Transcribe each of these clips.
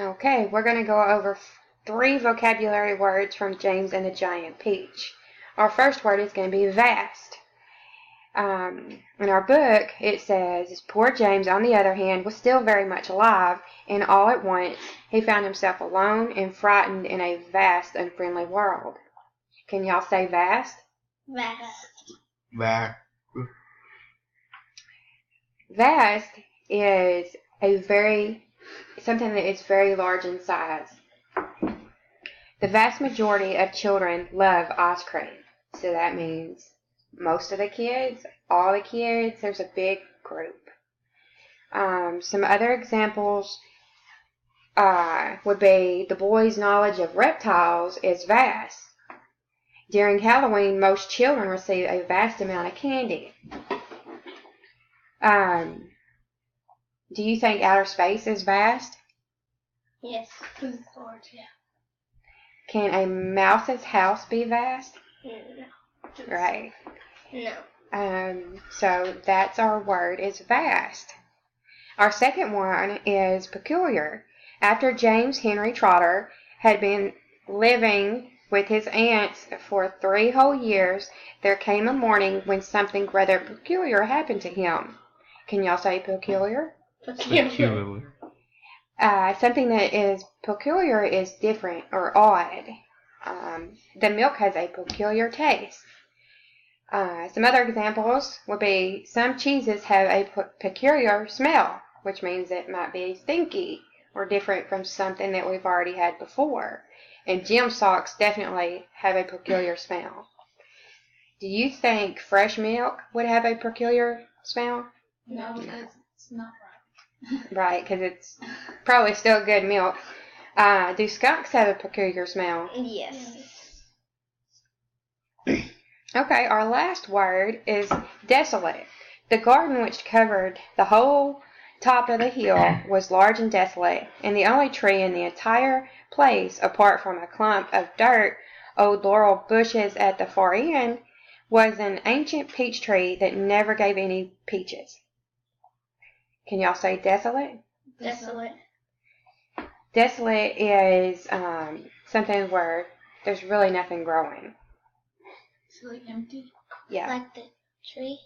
Okay, we're going to go over 3 vocabulary words from James and the Giant Peach. Our first word is going to be vast. In our book, it says, poor James, on the other hand, was still very much alive, and all at once he found himself alone and frightened in a vast, unfriendly world. Can y'all say vast? Vast. Vast. Vast is something that is very large in size. The vast majority of children love ice cream. So that means most of the kids, all the kids, there's a big group. Some other examples would be the boy's knowledge of reptiles is vast. During Halloween, most children receive a vast amount of candy. Do you think outer space is vast? Yes. Large, yeah. Can a mouse's house be vast? No. Right. No. So that's our word is vast. Our second one is peculiar. After James Henry Trotter had been living with his aunts for 3 whole years, there came a morning when something rather peculiar happened to him. Can y'all say peculiar? Peculiar. Something that is peculiar is different or odd. The milk has a peculiar taste. Some other examples would be some cheeses have a peculiar smell, which means it might be stinky or different from something that we've already had before. And gym socks definitely have a peculiar smell. Do you think fresh milk would have a peculiar smell? No, because it's not right. Right, because it's probably still good milk. Do skunks have a peculiar smell? Yes. Okay, our last word is desolate. The garden which covered the whole top of the hill was large and desolate, and the only tree in the entire place, apart from a clump of dirt, old laurel bushes at the far end, was an ancient peach tree that never gave any peaches. Can y'all say desolate? Desolate. Desolate is something where there's really nothing growing. It's like empty? Yeah. Like the tree?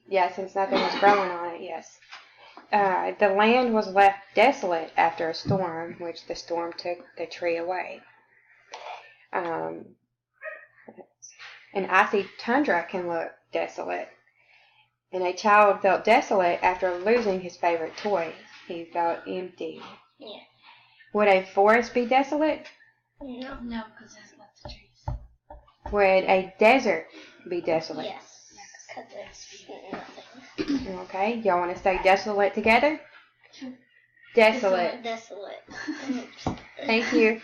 Yeah, since nothing was growing on it, yes. The land was left desolate after a storm, which the storm took the tree away. An icy tundra can look desolate. And a child felt desolate after losing his favorite toy. He felt empty. Yeah. Would a forest be desolate? No. No, because there's lots of trees. Would a desert be desolate? Yes. Because there's nothing. Okay, y'all want to say desolate together? Desolate. Desolate. Thank you.